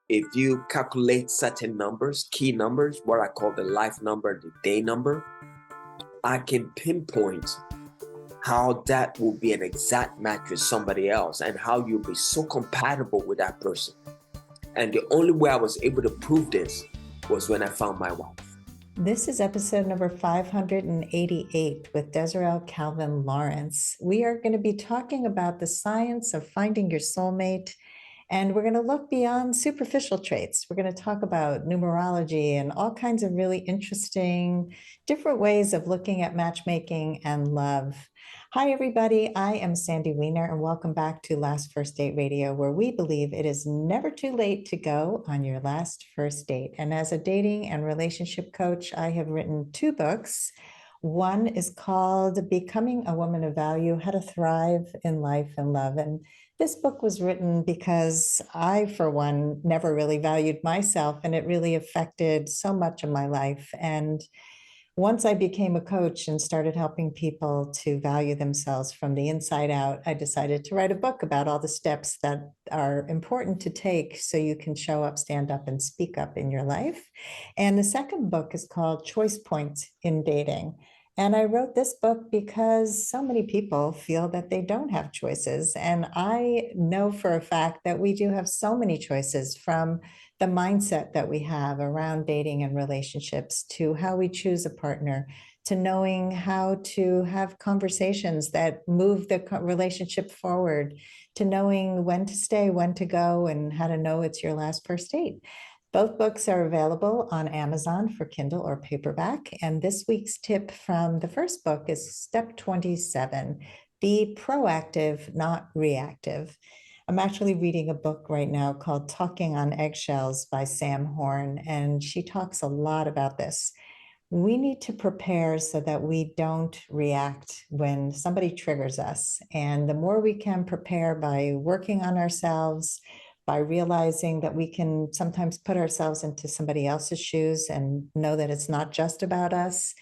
if you calculate certain numbers, key numbers, what I call the life number, the day number, I can pinpoint how that will be an exact match with somebody else and how you'll be so compatible with that person. And the only way I was able to prove this was when I found my wife. This is episode number 588 with Desirel Lawrence. We are going to be talking about the science of finding your soulmate, and we're going to look beyond superficial traits. We're going to talk about numerology and all kinds of really interesting, different ways of looking at matchmaking and love. Hi, everybody. I am Sandy Weiner, and welcome back to Last First Date Radio, where we believe it is never too late to go on your last first date. And as a dating and relationship coach, I have written 2 books. One is called Becoming a Woman of Value: How to Thrive in Life and Love. And this book was written because I, for one, never really valued myself, and it really affected so much of my life. And once I became a coach and started helping people to value themselves from the inside out, I decided to write a book about all the steps that are important to take so you can show up, stand up, and speak up in your life. And the second book is called Choice Points in Dating. And I wrote this book because so many people feel that they don't have choices. And I know for a fact that we do have so many choices, from the mindset that we have around dating and relationships, to how we choose a partner, to knowing how to have conversations that move the relationship forward, to knowing when to stay, when to go, and how to know it's your last first date. Both books are available on Amazon for Kindle or paperback. And this week's tip from the first book is step 27, be proactive, not reactive. I'm actually reading a book right now called Talking on Eggshells by Sam Horn, and she talks a lot about this. We need to prepare so that we don't react when somebody triggers us. And the more we can prepare by working on ourselves, by realizing that we can sometimes put ourselves into somebody else's shoes and know that it's not just about us.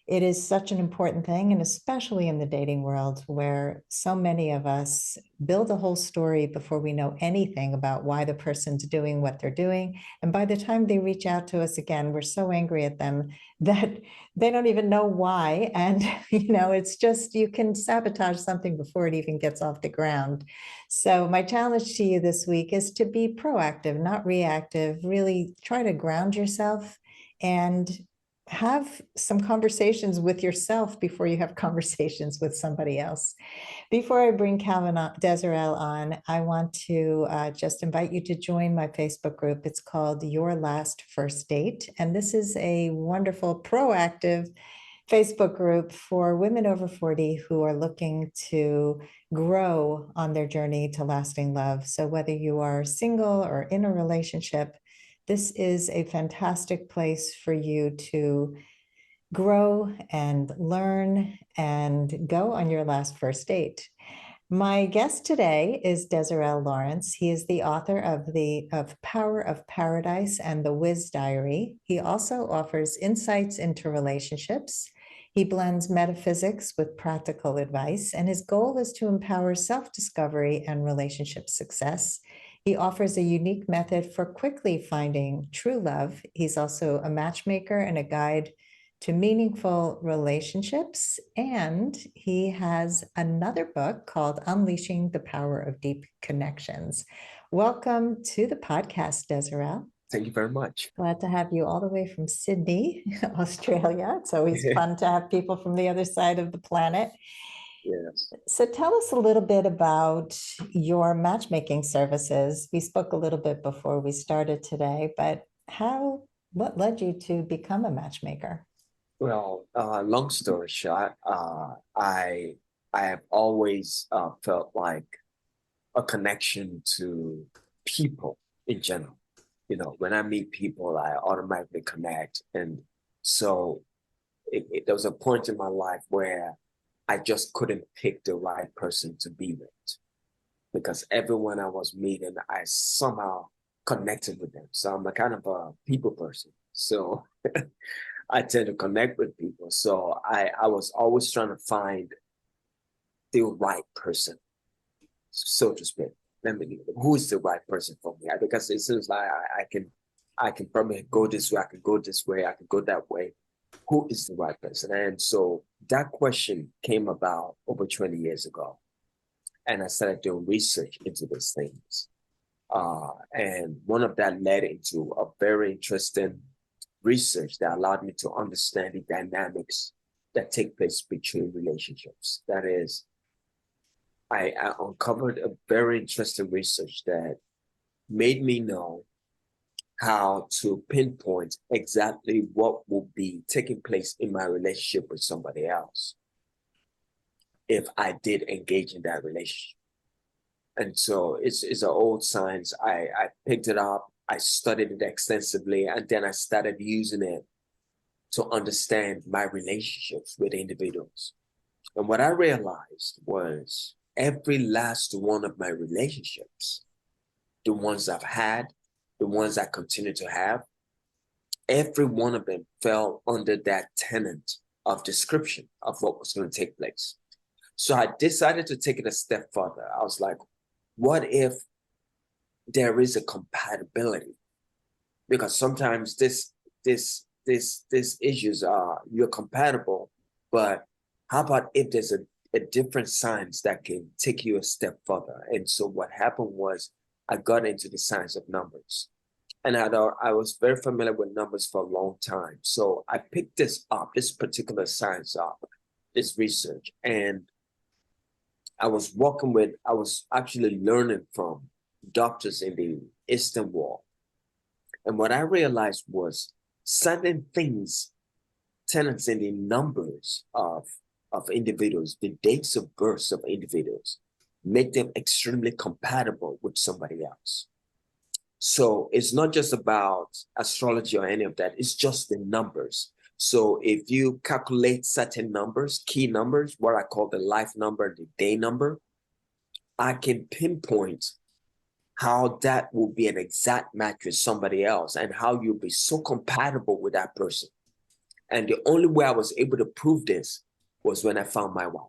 It is such an important thing, and especially in the dating world, where so many of us build a whole story before we know anything about why the person's doing what they're doing. And by the time they reach out to us again, we're so angry at them that they don't even know why. And, it's just, you can sabotage something before it even gets off the ground. So my challenge to you this week is to be proactive, not reactive. Really try to ground yourself and have some conversations with yourself before you have conversations with somebody else. Before I bring Desirel on, I want to just invite you to join my Facebook group. It's called Your Last First Date. And this is a wonderful, proactive Facebook group for women over 40 who are looking to grow on their journey to lasting love. So whether you are single or in a relationship, this is a fantastic place for you to grow and learn and go on your last first date. My guest today is Desirel Lawrence. He is the author of Power of Paradise and the Wiz Diary. He also offers insights into relationships. He blends metaphysics with practical advice, and his goal is to empower self-discovery and relationship success. He offers a unique method for quickly finding true love. He's also a matchmaker and a guide to meaningful relationships. And he has another book called Unleashing the Power of Deep Connections. Welcome to the podcast, Desirel. Thank you very much. Glad to have you all the way from Sydney, Australia. It's always fun to have people from the other side of the planet. Yes. So tell us a little bit about your matchmaking services. We spoke a little bit before we started today, but what led you to become a matchmaker? Well, long story short, I have always felt like a connection to people in general. When I meet people, I automatically connect. And so there was a point in my life where I just couldn't pick the right person to be with, because everyone I was meeting, I somehow connected with them. So I'm a kind of a people person. So I tend to connect with people. So I was always trying to find the right person, so to speak. who is the right person for me? Because it seems like I can probably go this way, I can go this way, I can go that way. Who is the right person? And so that question came about over 20 years ago. And I started doing research into these things. And one of that led into a very interesting research that allowed me to understand the dynamics that take place between relationships. That is, I uncovered a very interesting research that made me know how to pinpoint exactly what will be taking place in my relationship with somebody else if I did engage in that relationship. And so it's an old science. I picked it up, I studied it extensively, and then I started using it to understand my relationships with individuals. And what I realized was every last one of my relationships, the ones I've had, the ones I continue to have, every one of them fell under that tenet of description of what was going to take place. So I decided to take it a step further. I was like, what if there is a compatibility? Because sometimes this issues are you're compatible, but how about if there's a different science that can take you a step further? And so what happened was I got into the science of numbers. And I was very familiar with numbers for a long time. So I picked this particular science up, this research, and I was actually learning from doctors in the Eastern world. And what I realized was certain things, tenets in the numbers of individuals, the dates of birth of individuals, make them extremely compatible with somebody else. So it's not just about astrology or any of that, it's just the numbers. So if you calculate certain numbers, key numbers, what I call the life number, the day number, I can pinpoint how that will be an exact match with somebody else and how you'll be so compatible with that person. And the only way I was able to prove this was when I found my wife.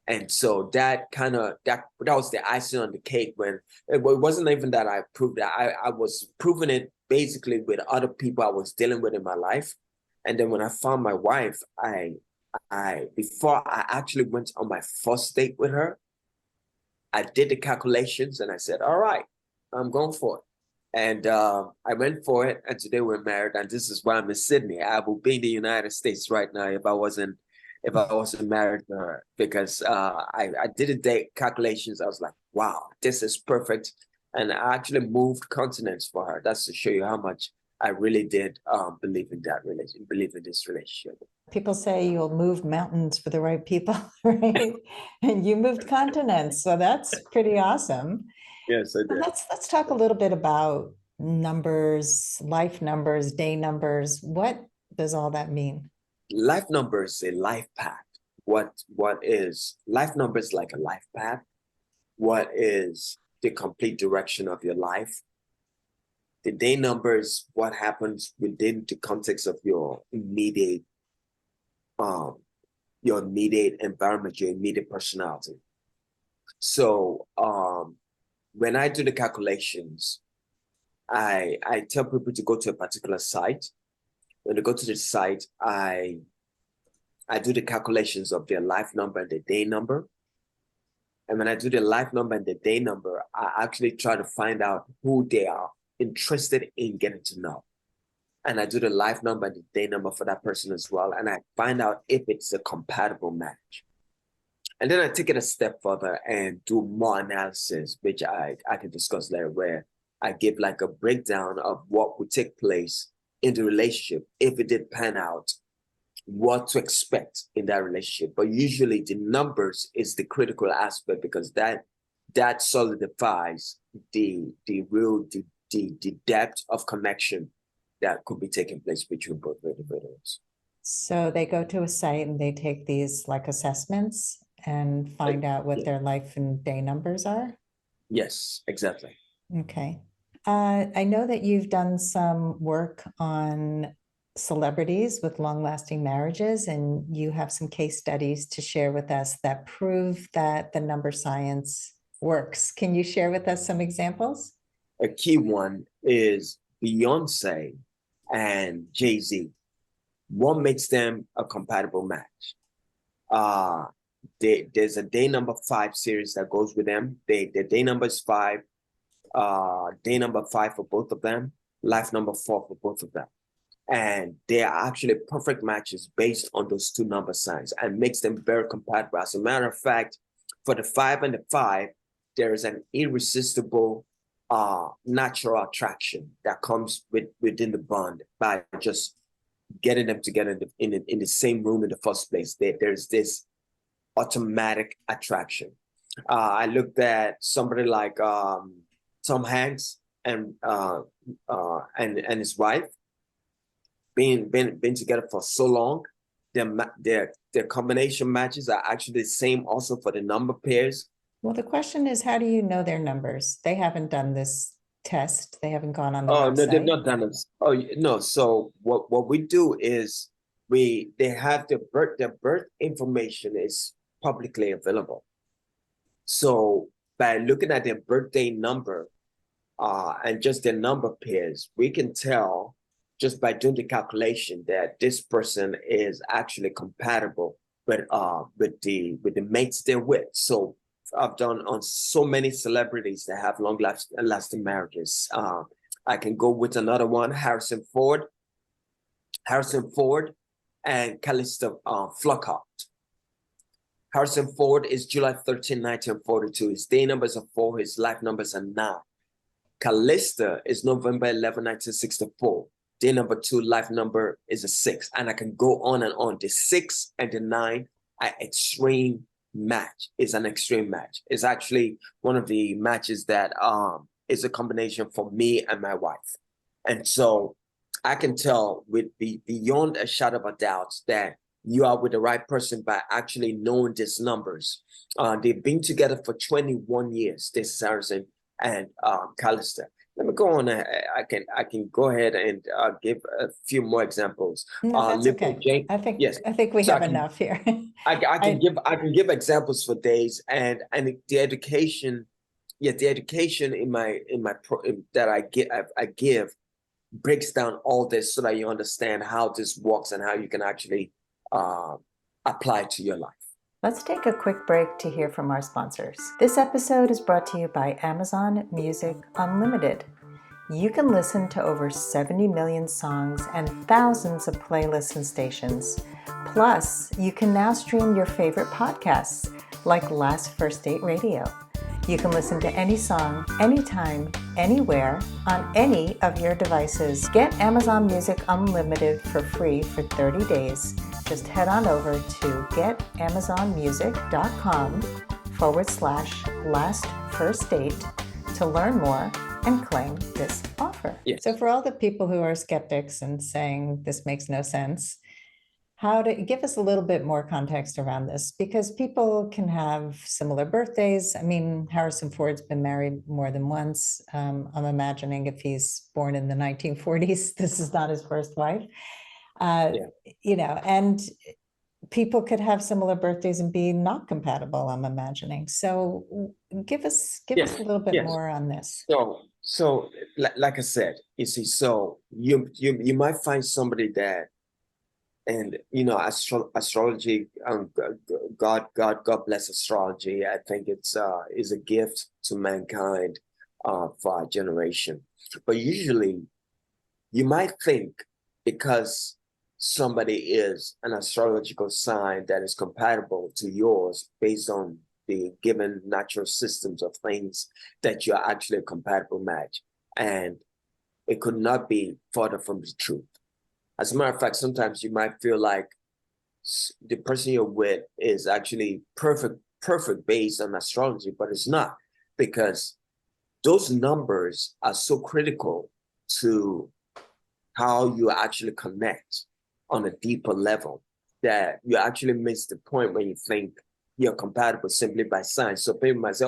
And so that was the icing on the cake. When it wasn't even that I proved that, I was proving it basically with other people I was dealing with in my life. And then when I found my wife, before I actually went on my first date with her, I did the calculations and I said, all right, I'm going for it. And I went for it, and today we're married. And this is why I'm in Sydney. I would be in the United States right now if I wasn't married to her, because I did the date calculations. I was like, wow, this is perfect. And I actually moved continents for her. That's to show you how much I really did believe in this relationship. People say you'll move mountains for the right people, right? And you moved continents, so that's pretty awesome. Yes, I did. Let's talk a little bit about numbers, life numbers, day numbers. What does all that mean? Life number is a life path. What is life number is like a life path. What is the complete direction of your life? The day number is what happens within the context of your immediate environment, your immediate personality. So when I do the calculations, I tell people to go to a particular site. When they go to the site, I do the calculations of their life number and the day number. And when I do the life number and the day number, I actually try to find out who they are interested in getting to know. And I do the life number and the day number for that person as well. And I find out if it's a compatible match. And then I take it a step further and do more analysis, which I can discuss later, where I give like a breakdown of what would take place in the relationship if it did pan out, what to expect in that relationship. But usually the numbers is the critical aspect, because that solidifies the depth of connection that could be taking place between both individuals. So they go to a site and they take these like assessments and find out what their life and day numbers are? Yes, exactly. Okay. I know that you've done some work on celebrities with long-lasting marriages, and you have some case studies to share with us that prove that the number science works. Can you share with us some examples? A key one is Beyonce and Jay-Z. What makes them a compatible match? Uh, there's a day number 5 series that goes with them. The day number is 5. Day number 5 for both of them. Life number 4 for both of them. And they are actually perfect matches based on those 2 number signs and makes them very compatible. As a matter of fact, for the 5 and the 5, there is an irresistible natural attraction that comes within the bond by just getting them together in the same room in the first place. There's this automatic attraction. I looked at somebody like Tom Hanks and his wife been together for so long. Their combination matches are actually the same also for the number pairs. Well, the question is, how do you know their numbers? They haven't done this test. They haven't gone on the Oh, no, they've website. not done this. Oh, no. So what we do is they have their birth information is publicly available. So by looking at their birthday number and just their number pairs, we can tell just by doing the calculation that this person is actually compatible with the mates they're with. So I've done on so many celebrities that have long lasting marriages. I can go with another one, Harrison Ford and Callista Flockhart. Harrison Ford is July 13, 1942. His day numbers are 4, his life numbers are 9. Callista is November 11, 1964. Day number 2, life number is a 6. And I can go on and on. The 6 and the 9 are extreme match. It's an extreme match. It's actually one of the matches that is a combination for me and my wife. And so I can tell beyond a shadow of a doubt that you are with the right person by actually knowing these numbers. They've been together for 21 years, this Harrison and Callista. Let me go on. I can go ahead and give a few more examples. No, that's okay. Yes. I think we So have enough here. I can give examples for days, and the education, the education that I give breaks down all this so that you understand how this works and how you can actually apply to your life. Let's take a quick break to hear from our sponsors. This episode is brought to you by Amazon Music Unlimited. You can listen to over 70 million songs and thousands of playlists and stations. Plus, you can now stream your favorite podcasts like Last First Date Radio. You can listen to any song, anytime, anywhere, on any of your devices. Get Amazon Music Unlimited for free for 30 days. Just head on over to getamazonmusic.com/lastfirstdate to learn more and claim this offer. Yes. So for all the people who are skeptics and saying this makes no sense, give us a little bit more context around this, because people can have similar birthdays. I mean, Harrison Ford's been married more than once. I'm imagining if he's born in the 1940s, this is not his first wife. And people could have similar birthdays and be not compatible, I'm imagining. So give us a little bit more on this. So like I said, you see, so you might find somebody that, and astrology, God bless astrology. I think it's is a gift to mankind for our generation. But usually you might think because somebody is an astrological sign that is compatible to yours based on the given natural systems of things that you're actually a compatible match. And it could not be further from the truth. As a matter of fact, sometimes you might feel like the person you're with is actually perfect based on astrology, but it's not, because those numbers are so critical to how you actually connect on a deeper level that you actually miss the point when you think you're compatible simply by signs. So people might say,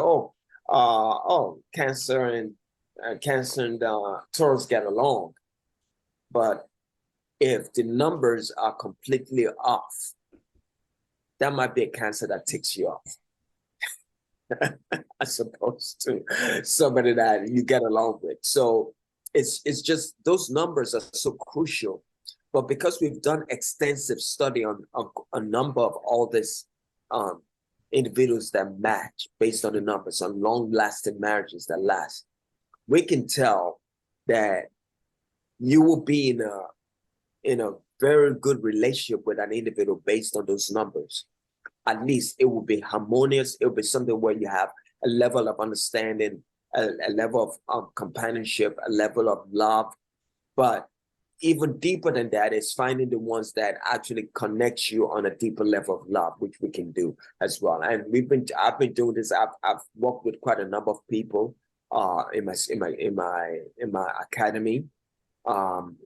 Cancer and Taurus get along. But if the numbers are completely off, that might be a Cancer that ticks you off. as opposed to somebody that you get along with. So it's just those numbers are so crucial. But because we've done extensive study on a number of all this um, individuals that match based on the numbers, on long-lasting marriages that last, we can tell that you will be in a very good relationship with an individual based on those numbers. At least it will be harmonious. It will be something where you have a level of understanding, a level of companionship, a level of love. But even deeper than that is finding the ones that actually connect you on a deeper level of love, which we can do as well. And I've been doing this. I've worked with quite a number of people in my academy. I'm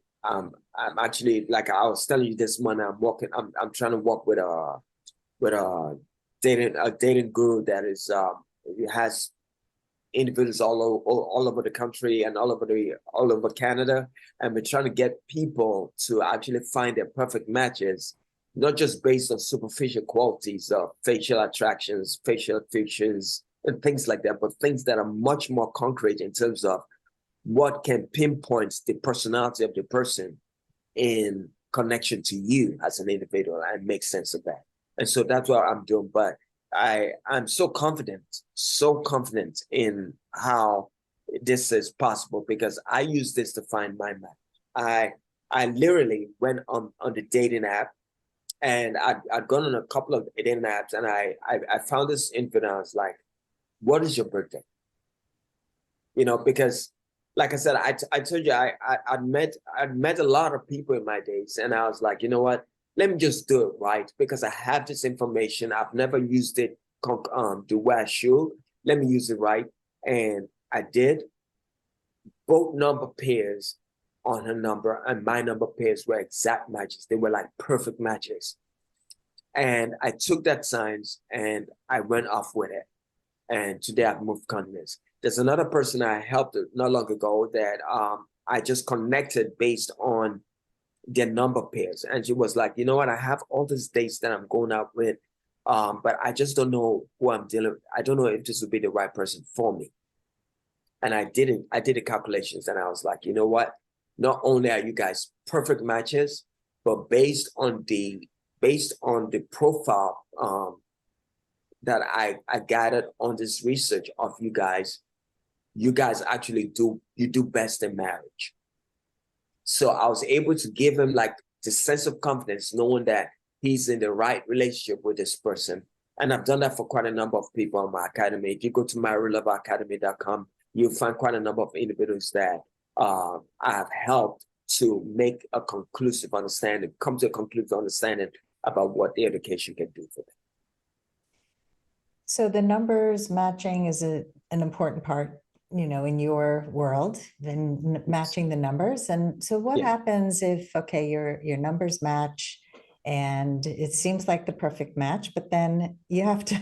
actually, like I was telling you this morning, I'm trying to work with a dating guru that is has individuals all over the country and all over Canada, and we're trying to get people to actually find their perfect matches, not just based on superficial qualities of facial attractions, facial features, and things like that, but things that are much more concrete in terms of what can pinpoint the personality of the person in connection to you as an individual and make sense of that. And so that's what I'm doing. But I'm so confident in how this is possible because I use this to find my match. I literally went on the dating app, and I'd gone on a couple of dating apps, and I found this info, and I was like, what is your birthday? You know, because like I said, I told you I'd met a lot of people in my days, and I was like, you know what? Let me just do it right because I have this information. I've never used it the way I should. Let me use it right, and I did. Both number pairs on her number and my number pairs were exact matches. They were like perfect matches, and I took that science and I went off with it. And today I've moved continents. There's another person I helped not long ago that I just connected based on their number pairs. And she was like, you know what? I have all these dates that I'm going out with, but I just don't know who I'm dealing with. I don't know if this would be the right person for me. And I did the calculations and I was like, you know what? Not only are you guys perfect matches, but based on the profile that I gathered on this research of you guys actually do best in marriage. So I was able to give him like the sense of confidence, knowing that he's in the right relationship with this person. And I've done that for quite a number of people on my academy. If you go to myrealloveacademy.com, you'll find quite a number of individuals that I have helped to make a conclusive understanding, come to a conclusive understanding about what the education can do for them. So the numbers matching is an important part, in your world, then matching the numbers. And so what happens if, okay, your numbers match and it seems like the perfect match, but then you have to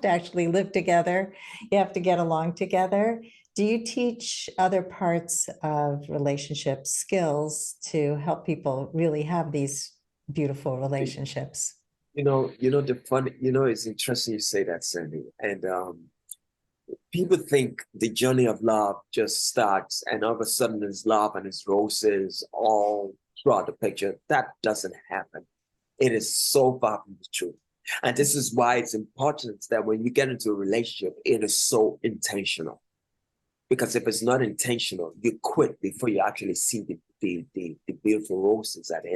actually live together. You have to get along together. Do you teach other parts of relationship skills to help people really have these beautiful relationships? It's interesting you say that, Sandy. And people think the journey of love just starts and all of a sudden there's love and it's roses all throughout the picture. That doesn't happen. It is so far from the truth. And this is why it's important that when you get into a relationship, it is so intentional. Because if it's not intentional, you quit before you actually see the beautiful roses at the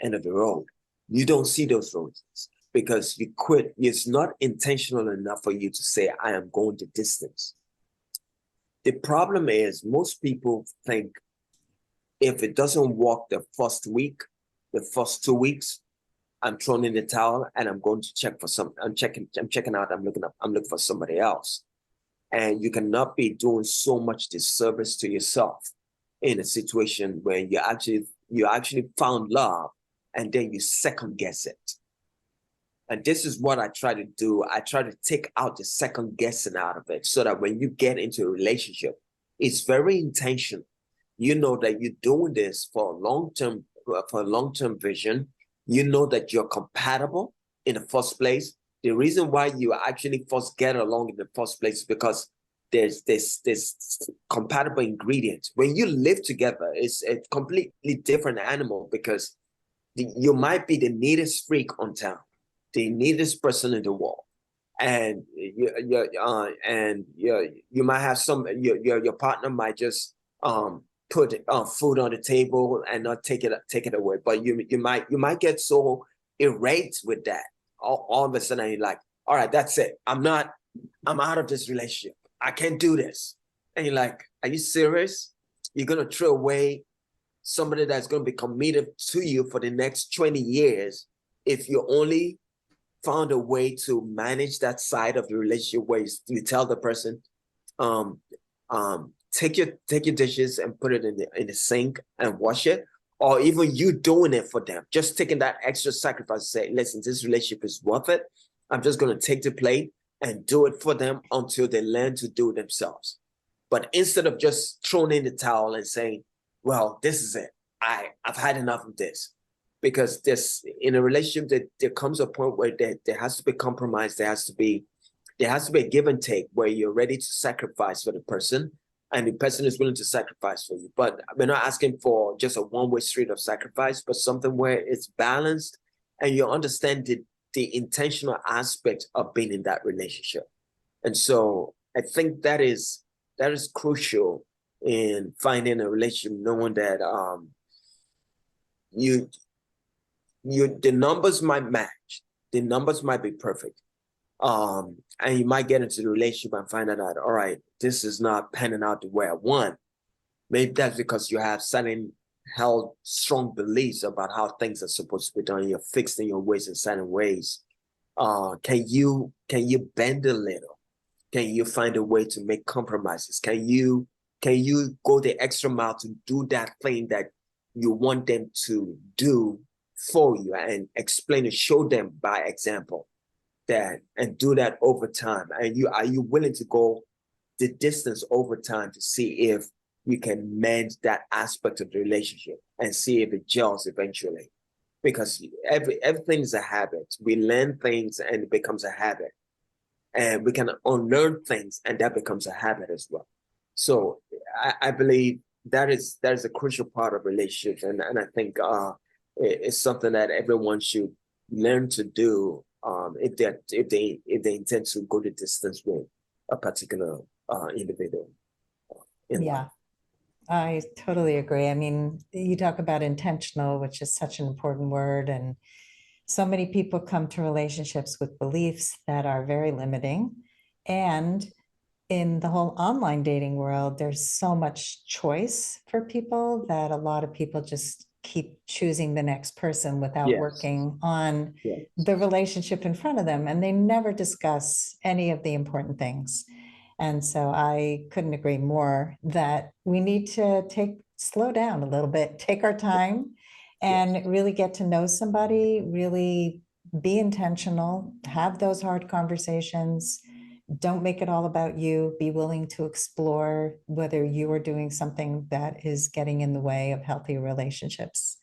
end of the road. You don't see those roses because you quit. It's not intentional enough for you to say, I am going the distance. The problem is most people think if it doesn't work the first week, the first 2 weeks, I'm throwing in the towel and I'm going to check for I'm checking out, I'm looking for somebody else. And you cannot be doing so much disservice to yourself in a situation where you actually found love and then you second guess it. And this is what I try to do. I try to take out the second guessing out of it so that when you get into a relationship, it's very intentional. You know that you're doing this for a long-term vision. You know that you're compatible in the first place. The reason why you actually first get along in the first place is because there's compatible ingredients. When you live together, it's a completely different animal because you might be the neatest freak on town, the neatest person in the world, and you might have your partner might just put food on the table and not take it away, but you might get so irate with that all of a sudden you're like, all right, that's it, I'm out of this relationship, I can't do this. And you're like, are you serious? You're gonna throw away somebody that's going to be committed to you for the next 20 years if you only found a way to manage that side of the relationship where you tell the person, um, take your dishes and put it in the sink and wash it, or even you doing it for them, just taking that extra sacrifice, say, listen, this relationship is worth it. I'm just going to take the plate and do it for them until they learn to do it themselves. But instead of just throwing in the towel and saying, well, this is it, I've had enough of this. Because in a relationship that there comes a point where there has to be compromise, there has to be a give and take where you're ready to sacrifice for the person and the person is willing to sacrifice for you. But we're not asking for just a one-way street of sacrifice, but something where it's balanced and you understand the intentional aspect of being in that relationship. And so I think that is crucial in finding a relationship, knowing that the numbers might match, the numbers might be perfect, and you might get into the relationship and find out that, all right, this is not panning out the way I want. Maybe that's because you have certain held strong beliefs about how things are supposed to be done. You're fixed in your ways in certain ways. Can you bend a little? Can you find a way to make compromises? Can you go the extra mile to do that thing that you want them to do for you, and explain and show them by example that, and do that over time? And are you willing to go the distance over time to see if you can mend that aspect of the relationship and see if it gels eventually? Because everything is a habit. We learn things and it becomes a habit, and we can unlearn things and that becomes a habit as well. So I believe that is a crucial part of relationships, and I think it's something that everyone should learn to do, if they intend to go the distance with a particular individual in life. Yeah, I totally agree. I mean, you talk about intentional, which is such an important word, and so many people come to relationships with beliefs that are very limiting. And in the whole online dating world, there's so much choice for people that a lot of people just keep choosing the next person without Yes. working on Yes. the relationship in front of them. And they never discuss any of the important things. And so I couldn't agree more that we need to slow down a little bit, take our time, and Yes. really get to know somebody, really be intentional, have those hard conversations. Don't make it all about you. Be willing to explore whether you are doing something that is getting in the way of healthy relationships.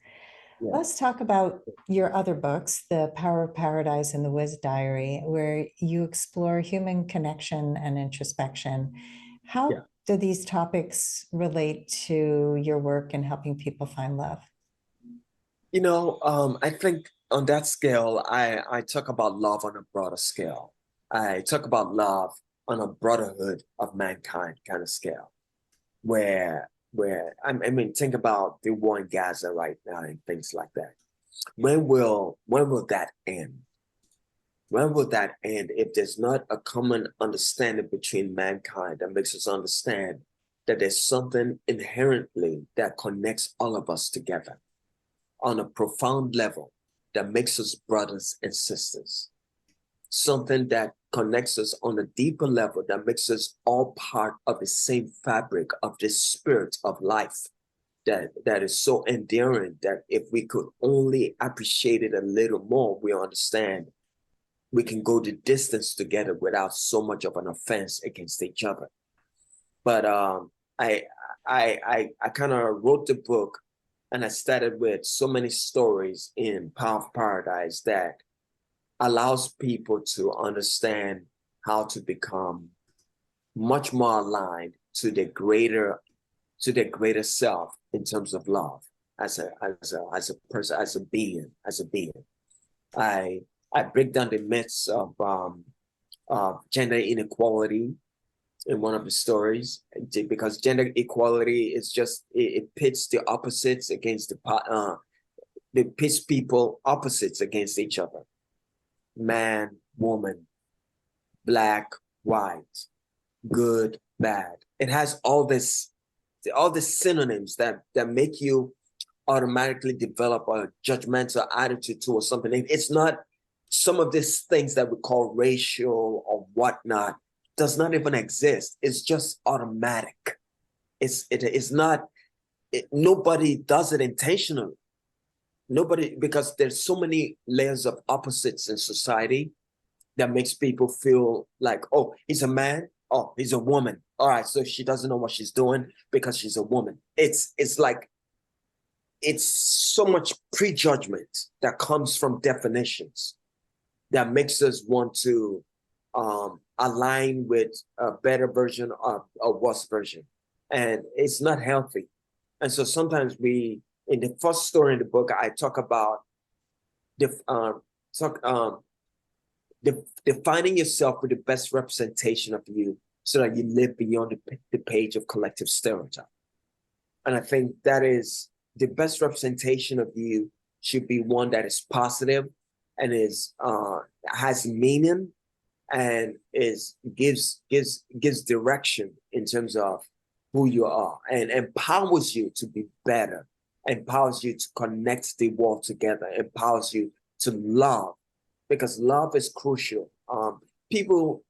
Yes. Let's talk about your other books, The Power of Paradise and The Wiz Diary, where you explore human connection and introspection. How Yeah. do these topics relate to your work in helping people find love? I think on that scale, I talk about love on a broader scale. I talk about love on a brotherhood of mankind kind of scale, where I mean, think about the war in Gaza right now and things like that. When will that end? When will that end if there's not a common understanding between mankind that makes us understand that there's something inherently that connects all of us together on a profound level that makes us brothers and sisters? Something that connects us on a deeper level that makes us all part of the same fabric of the spirit of life that is so endearing that if we could only appreciate it a little more, we understand we can go the distance together without so much of an offense against each other. But I I kind of wrote the book, and I started with so many stories in Power of Paradise that allows people to understand how to become much more aligned to their greater self in terms of love as a person, as a being. I I break down the myths of gender inequality in one of the stories, because gender equality is just it pits the opposites against it pits people opposites against each other. Man, woman, black, white, good, bad. It has all these synonyms that make you automatically develop a judgmental attitude towards something. It's not some of these things that we call racial or whatnot does not even exist. It's just automatic. It is not. Nobody does it intentionally. Nobody, because there's so many layers of opposites in society that makes people feel like, oh, he's a man, oh, he's a woman. All right, so she doesn't know what she's doing because she's a woman. It's like it's so much prejudgment that comes from definitions that makes us want to align with a better version of a worse version, and it's not healthy. And so sometimes in the first story in the book, I talk about the talk defining yourself with the best representation of you so that you live beyond the page of collective stereotype. And I think that is the best representation of you should be one that is positive and is has meaning and gives direction in terms of who you are and empowers you to be better, empowers you to connect the world together, empowers you to love, because love is crucial. People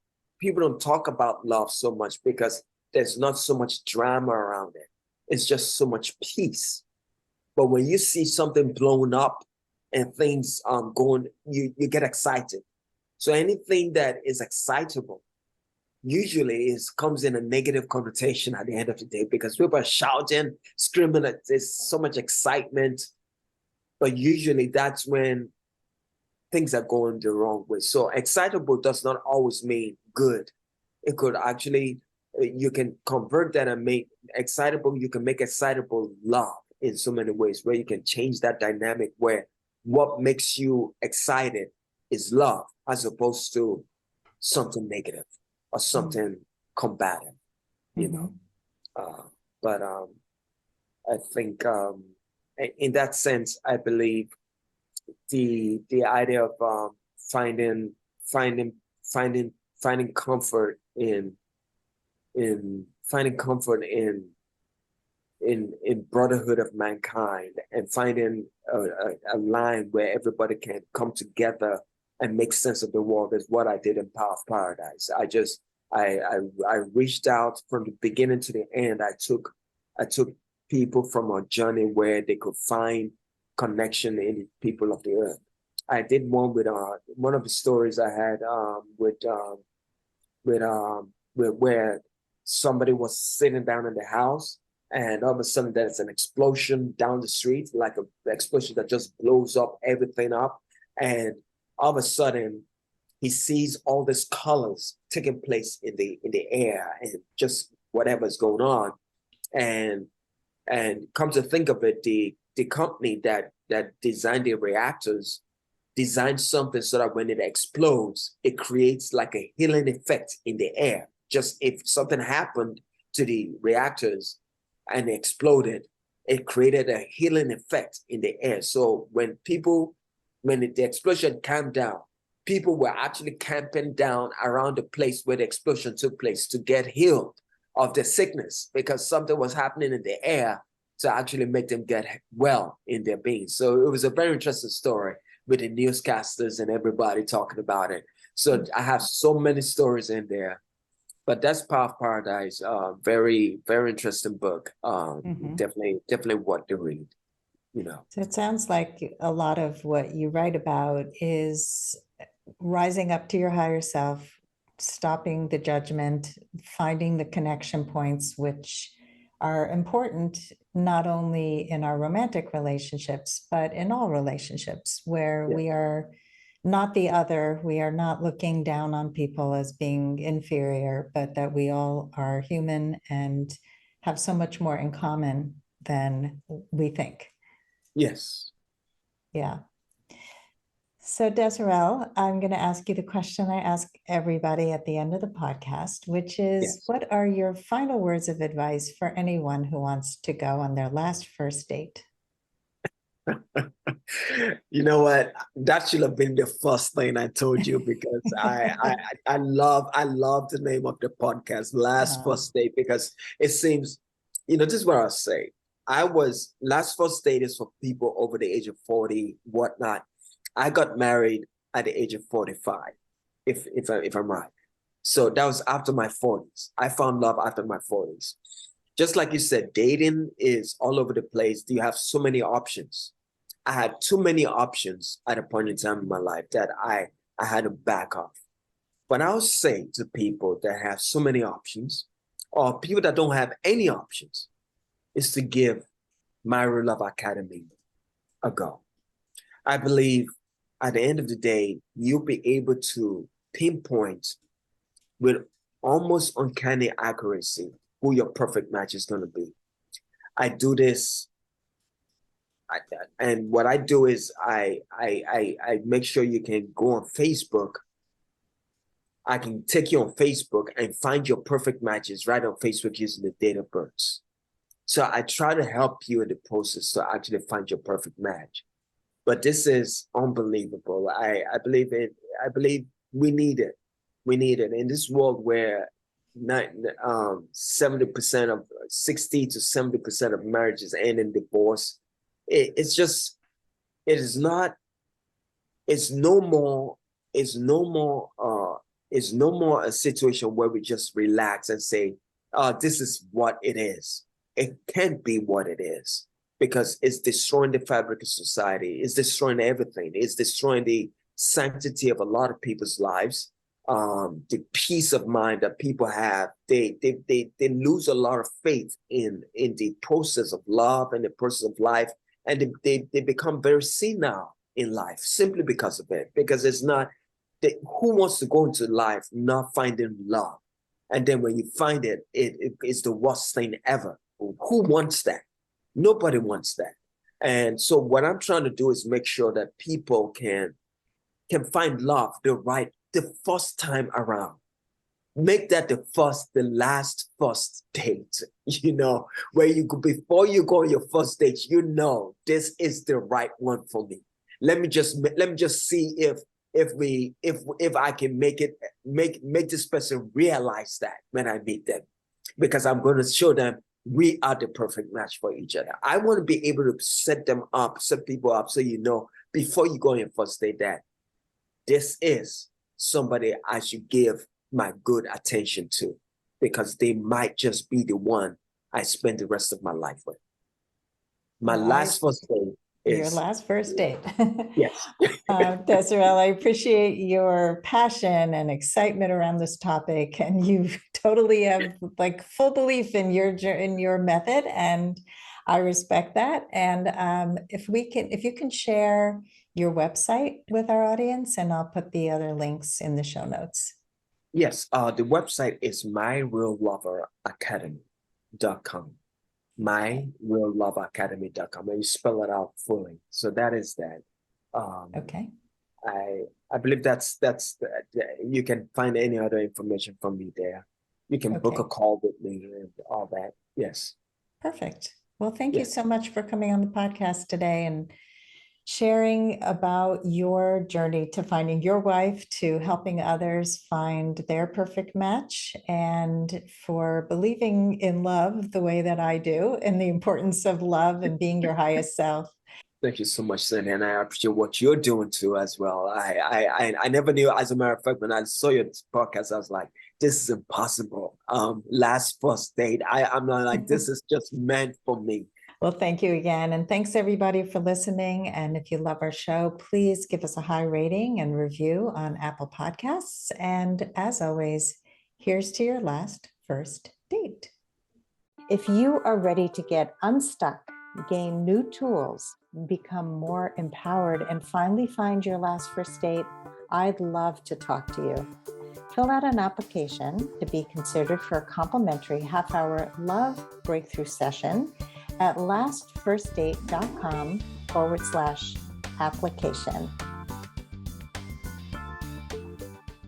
don't talk about love so much because there's not so much drama around it. It's just so much peace. But when you see something blown up and things going, you get excited. So anything that is excitable usually comes in a negative connotation at the end of the day, because people are shouting, screaming, there's so much excitement. But usually that's when things are going the wrong way. So excitable does not always mean good. It could actually, you can convert that and make excitable, you can make excitable love in so many ways, where you can change that dynamic where what makes you excited is love as opposed to something negative or something combative, you know. But I think in that sense, I believe the idea of finding comfort in finding comfort in brotherhood of mankind, and finding a line where everybody can come together and make sense of the world is what I did in Power of Paradise. I reached out from the beginning to the end. I took people from a journey where they could find connection in the people of the earth. I did one with one of the stories I had with where somebody was sitting down in the house, and all of a sudden there's an explosion down the street, like an explosion that just blows up everything up, and all of a sudden he sees all these colors taking place in the air and just whatever's going on, and come to think of it, the company that designed the reactors designed something so that when it explodes, it creates like a healing effect in the air. Just if something happened to the reactors and it exploded, it created a healing effect in the air. So when the explosion calmed down, people were actually camping down around the place where the explosion took place to get healed of the sickness, because something was happening in the air to actually make them get well in their being. So it was a very interesting story with the newscasters and everybody talking about it. So I have so many stories in there, but that's Power of Paradise. Very, very interesting book. Definitely what to read, you know. So it sounds like a lot of what you write about is rising up to your higher self, stopping the judgment, finding the connection points, which are important not only in our romantic relationships, but in all relationships where we are not the other. We are not looking down on people as being inferior, but that we all are human and have so much more in common than we think. Yes. Yeah. So, Desirel, I'm going to ask you the question I ask everybody at the end of the podcast, which is, Yes. what are your final words of advice for anyone who wants to go on their last first date? You know what? That should have been the first thing I told you because I love the name of the podcast, Last Uh, First Date, because it seems, this is what I'll say. Last first date is for people over the age of 40, whatnot. I got married at the age of 45, if I'm right. So that was after my 40s. I found love after my 40s. Just like you said, dating is all over the place. You have so many options. I had too many options at a point in time in my life that I had to back off. But I'll say to people that have so many options, or people that don't have any options, is to give My Real Love Academy a go. I believe at the end of the day, you'll be able to pinpoint with almost uncanny accuracy who your perfect match is going to be. I do this, and what I do is I make sure you can go on Facebook. I can take you on Facebook and find your perfect matches right on Facebook using the date of births. So I try to help you in the process to actually find your perfect match. But this is unbelievable. I believe it. I believe we need it. We need it in this world where 70% of 60 to 70% of marriages end in divorce. It's just it is not. It's no more. It's no more. It's no more a situation where we just relax and say, this is what it is." It can't be what it is because it's destroying the fabric of society. It's destroying everything. It's destroying the sanctity of a lot of people's lives. The peace of mind that people have, they lose a lot of faith in the process of love and the process of life, and they become very senile in life simply because of it. Because it's not who wants to go into life not finding love, and then when you find it, it's the worst thing ever. Who wants that? Nobody wants that. And so what I'm trying to do is make sure that people can find love the first time around. Make that the last first date, where you go before you go on your first date, this is the right one for me. Let me just see if I can make this person realize that when I meet them, because I'm going to show them we are the perfect match for each other. I want to be able to set people up so before you go on your first date that this is somebody I should give my good attention to, because they might just be the one I spend the rest of my life with. My well, last first date your is last first date. yes. Desirel, I appreciate your passion and excitement around this topic, and you totally have like full belief in your method, and I respect that. And if you can share your website with our audience, and I'll put the other links in the show notes. Yes, the website is myrealloveracademy.com. Myrealloveracademy.com, and you spell it out fully. So that is that. Okay. I believe that's you can find any other information from me there. You can book a Okay. call with me and all that. Yes. Perfect. Well, thank you Yes. so much for coming on the podcast today and sharing about your journey to finding your wife, to helping others find their perfect match, and for believing in love the way that I do, and the importance of love and being your highest self. Thank you so much, Sandy, and I appreciate what you're doing too as well. I never knew. As a matter of fact, when I saw your podcast, I was like, "This is impossible." Last first date, I'm not like, this is just meant for me. Well, thank you again. And thanks everybody for listening. And if you love our show, please give us a high rating and review on Apple Podcasts. And as always, here's to your last first date. If you are ready to get unstuck gain new tools, become more empowered, and finally find your last first date, I'd love to talk to you. Fill out an application to be considered for a complimentary half-hour love breakthrough session at lastfirstdate.com/application.